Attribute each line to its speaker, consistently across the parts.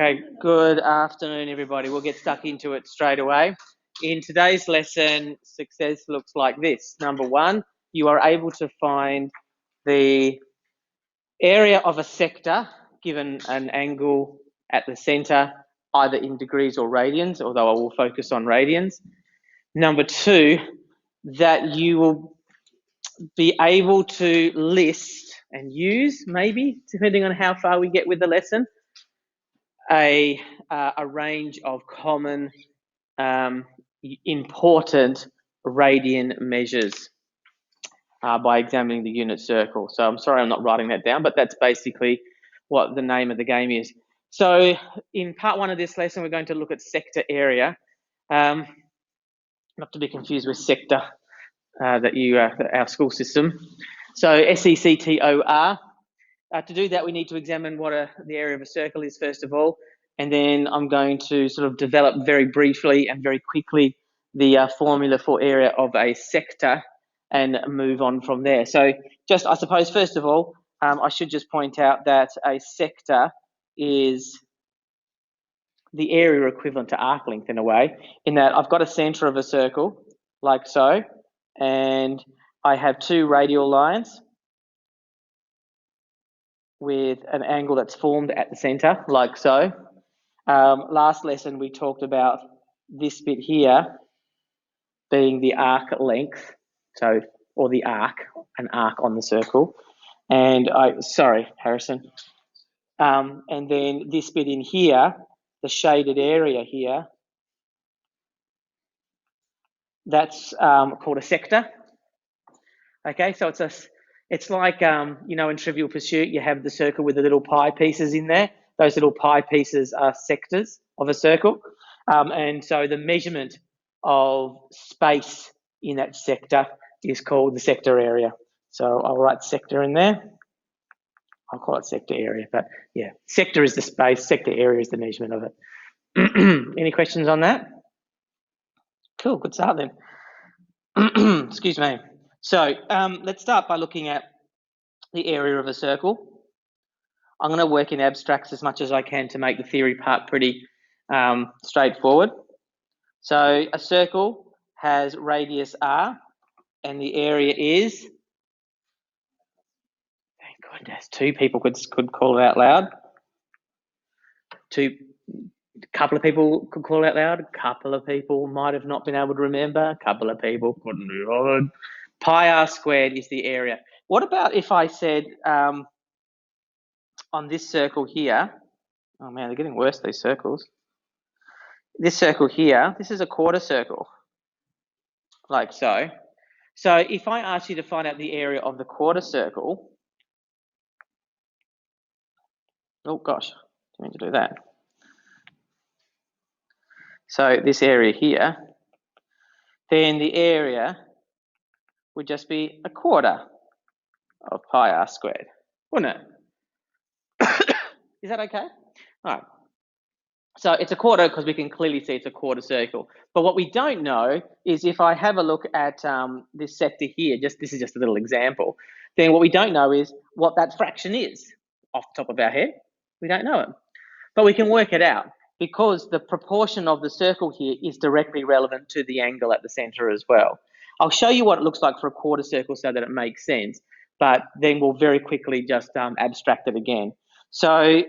Speaker 1: Okay, good afternoon, everybody. We'll get stuck into it straight away. In today's lesson, success looks like this. Number one, you are able to find the area of a sector given an angle at the center, either in degrees or radians, although I will focus on radians. Number two, that you will be able to list and use, maybe, depending on how far we get with the lesson, a range of common important radian measures by examining the unit circle. So I'm sorry I'm not writing that down, but that's basically what the name of the game is. So in part one of this lesson, we're going to look at sector area, not to be confused with sector, our school system. So SECTOR. To do that, we need to examine what the area of a circle is, first of all, and then I'm going to sort of develop very briefly and very quickly the formula for area of a sector and move on from there. So just, I suppose, first of all, I should just point out that a sector is the area equivalent to arc length in a way, in that I've got a center of a circle, like so, and I have two radial lines with an angle that's formed at the center, like so. Last lesson, we talked about this bit here being the arc length, so, or the arc, an arc on the circle. And sorry, Harrison. And then this bit in here, the shaded area here, that's called a sector. Okay, so it's like, in Trivial Pursuit, you have the circle with the little pie pieces in there. Those little pie pieces are sectors of a circle. And so the measurement of space in that sector is called the sector area. So I'll write sector in there. I'll call it sector area, but yeah, sector is the space, sector area is the measurement of it. Any questions on that? Cool, good start then. Excuse me. So let's start by looking at the area of a circle. I'm going to work in abstracts as much as I can to make the theory part pretty straightforward. So a circle has radius r, and the area is, thank goodness, two people could call it out loud. A couple of people could call it out loud. A couple of people might have not been able to remember. A couple of people couldn't be bothered. Pi r squared is the area. What about if I said on this circle here, oh man, they're getting worse, these circles. This circle here, this is a quarter circle, like so. So if I ask you to find out the area of the quarter circle, oh gosh, I mean to do that. So this area here, then the area would just be a quarter of pi r squared, wouldn't it? Is that okay? All right. So it's a quarter because we can clearly see it's a quarter circle. But what we don't know is if I have a look at this sector here, this is just a little example, then what we don't know is what that fraction is off the top of our head. We don't know it. But we can work it out because the proportion of the circle here is directly relevant to the angle at the center as well. I'll show you what it looks like for a quarter circle so that it makes sense, but then we'll very quickly just abstract it again. So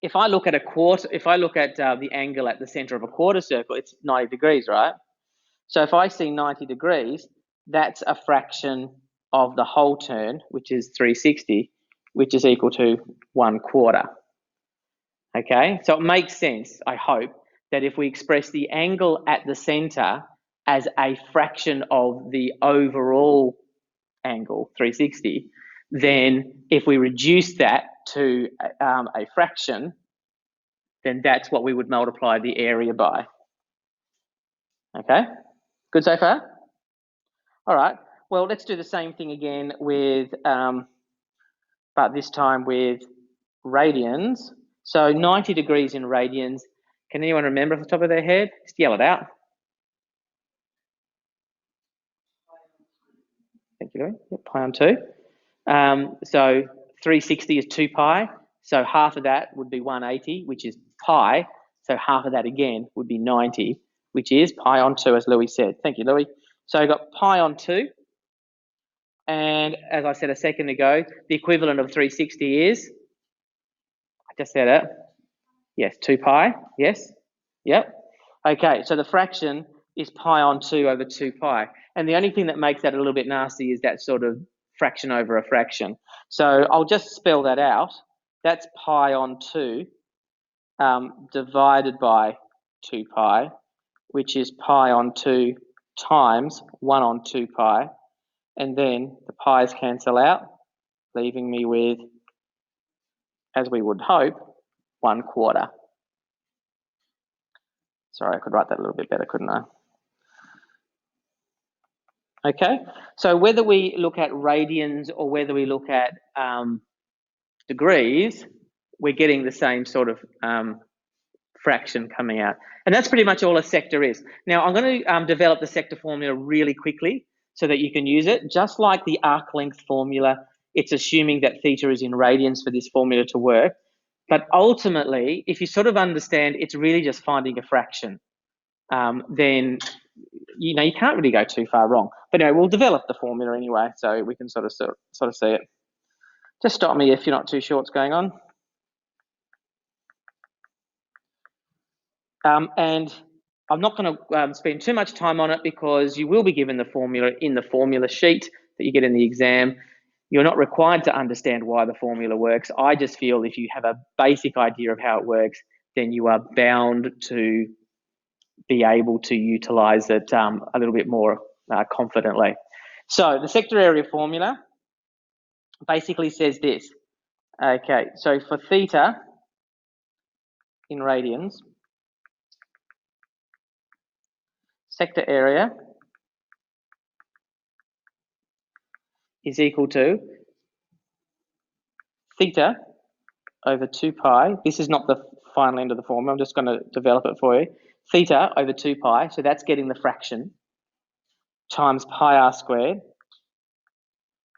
Speaker 1: if I look at the angle at the center of a quarter circle, it's 90 degrees, right? So if I see 90 degrees, that's a fraction of the whole turn, which is 360, which is equal to 1/4. Okay, so it makes sense, I hope, that if we express the angle at the center as a fraction of the overall angle, 360, then if we reduce that to a fraction, then that's what we would multiply the area by. Okay, good so far? All right, well, let's do the same thing again with, but this time with radians. So 90 degrees in radians. Can anyone remember off the top of their head? Just yell it out. Thank you, Louis. Yep, pi on 2. So 360 is 2 pi. So half of that would be 180, which is pi. So half of that again would be 90, which is pi on 2, as Louis said. Thank you, Louis. So I got pi on 2. And as I said a second ago, the equivalent of 360 is, I just said it, yes, 2 pi, yes, yep. Okay, so the fraction is pi on 2 over 2 pi. And the only thing that makes that a little bit nasty is that sort of fraction over a fraction. So I'll just spell that out. That's pi on 2 divided by 2 pi, which is pi on 2 times 1 on 2 pi. And then the pi's cancel out, leaving me with, as we would hope, 1/4. Sorry, I could write that a little bit better, couldn't I? Okay, so whether we look at radians or whether we look at degrees, we're getting the same sort of fraction coming out. And that's pretty much all a sector is. Now, I'm going to develop the sector formula really quickly so that you can use it. Just like the arc length formula, it's assuming that theta is in radians for this formula to work. But ultimately, if you sort of understand it's really just finding a fraction, then you can't really go too far wrong. But anyway, we'll develop the formula anyway, so we can sort of see it. Just stop me if you're not too sure what's going on. And I'm not going to spend too much time on it because you will be given the formula in the formula sheet that you get in the exam. You're not required to understand why the formula works. I just feel if you have a basic idea of how it works, then you are bound to be able to utilize it a little bit more confidently. So the sector area formula basically says this. Okay, so for theta in radians, sector area is equal to theta over 2 pi. This is not the final end of the formula. I'm just going to develop it for you. Theta over 2 pi, so that's getting the fraction, times pi r squared.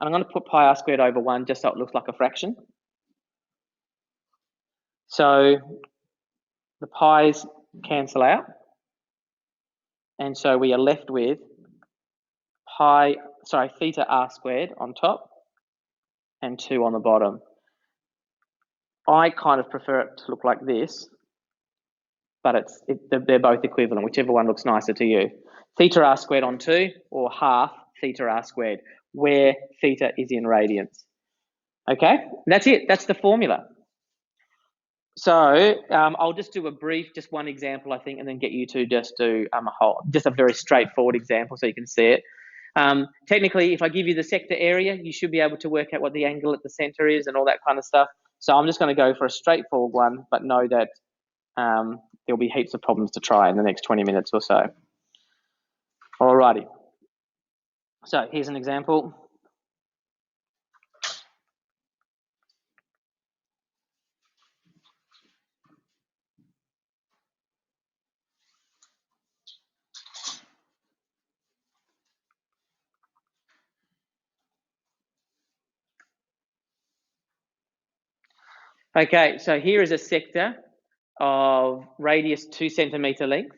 Speaker 1: And I'm going to put pi r squared over 1 just so it looks like a fraction. So the pi's cancel out. And so we are left with theta r squared on top and 2 on the bottom. I kind of prefer it to look like this, but they're both equivalent, whichever one looks nicer to you. Theta r squared on 2 or half theta r squared, where theta is in radians. Okay, that's it. That's the formula. So I'll just do a brief, just one example, I think, and then get you to just do just a very straightforward example so you can see it. Technically, if I give you the sector area, you should be able to work out what the angle at the center is and all that kind of stuff. So I'm just going to go for a straightforward one, but know that there'll be heaps of problems to try in the next 20 minutes or so. Alrighty. So here's an example. Okay, so here is a sector of radius 2 centimeter length,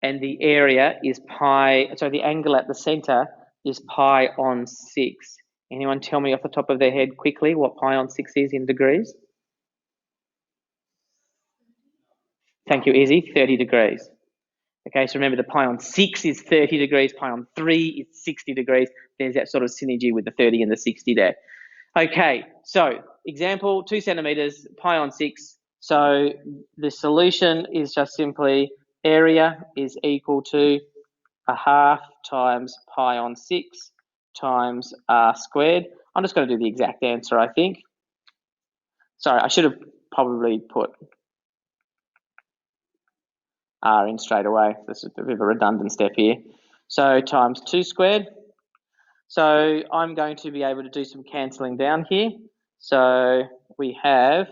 Speaker 1: and the area is pi, so the angle at the center is pi on 6. Anyone tell me off the top of their head quickly what pi on 6 is in degrees? Thank you, Izzy, 30 degrees. Okay, so remember the pi on 6 is 30 degrees, pi on 3 is 60 degrees. There's that sort of synergy with the 30 and the 60 there. Okay, so example, 2 centimeters, pi on 6. So the solution is just simply area is equal to a half times pi on 6 times r squared. I'm just going to do the exact answer, I think. Sorry, I should have probably put r in straight away. This is a bit of a redundant step here. So times 2 squared. So I'm going to be able to do some cancelling down here. So we have,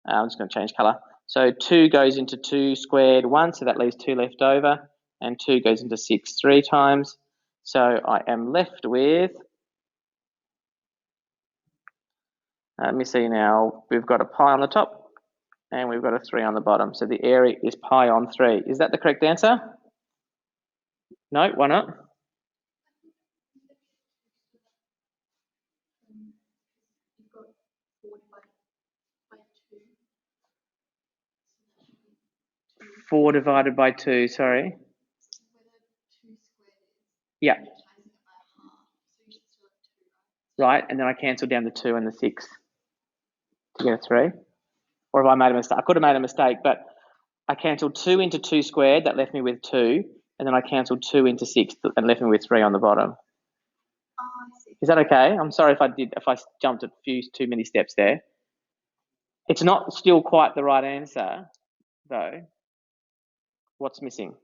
Speaker 1: I'm just going to change colour. So 2 goes into 2 squared once, so that leaves 2 left over, and 2 goes into 6 3 times. So I am left with Let me see now. We've got a pi on the top and we've got a 3 on the bottom. So the area is pi on 3. Is that the correct answer? No, why not? Four divided by 2, sorry. Yeah. Right, and then I cancel down the 2 and the 6 to get a 3. Or have I made a mistake? I could have made a mistake, but I cancelled 2 into 2 squared. That left me with 2. And then I cancelled 2 into 6 and left me with 3 on the bottom. Is that okay? I'm sorry if I jumped a few too many steps there. It's not still quite the right answer, though. What's missing?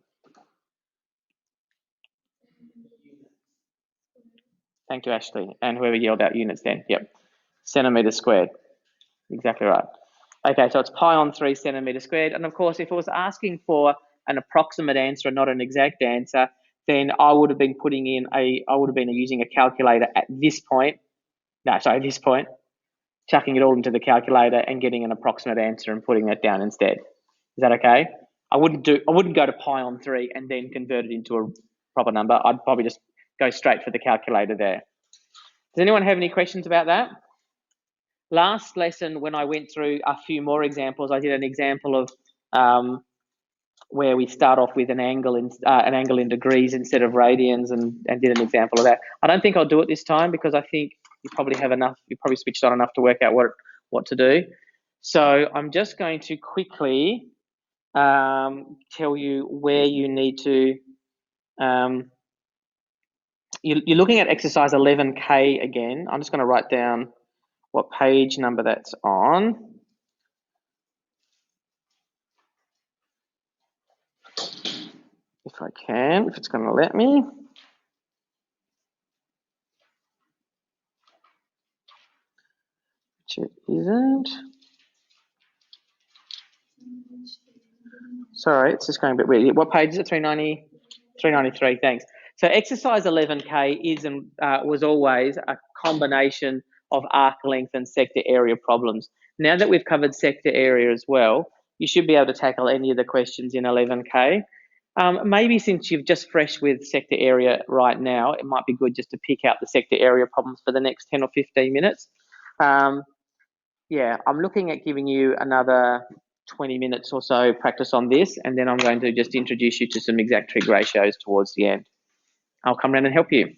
Speaker 1: Thank you, Ashley. And whoever yelled out units then. Yep. Centimetres squared. Exactly right. Okay, so it's pi on 3 centimetres squared. And of course, if it was asking for an approximate answer and not an exact answer, then I would have been using a calculator at this point. No, sorry, this point, chucking it all into the calculator and getting an approximate answer and putting that down instead. Is that okay? I wouldn't go to pi on 3 and then convert it into a proper number. I'd probably just go straight for the calculator there. Does anyone have any questions about that? Last lesson, when I went through a few more examples, I did an example of where we start off with an angle in degrees instead of radians, and did an example of that. I don't think I'll do it this time because I think you probably have enough. You probably switched on enough to work out what to do. So I'm just going to quickly tell you where you need to. You're looking at exercise 11K again. I'm just going to write down what page number that's on. If I can, if it's going to let me. Which it isn't. Sorry, it's just going a bit weird. What page is it? 390, 393, thanks. So exercise 11K is and was always a combination of arc length and sector area problems. Now that we've covered sector area as well, you should be able to tackle any of the questions in 11K. Maybe since you've just fresh with sector area right now, it might be good just to pick out the sector area problems for the next 10 or 15 minutes. Yeah, I'm looking at giving you another 20 minutes or so practice on this, and then I'm going to just introduce you to some exact trig ratios towards the end. I'll come around and help you.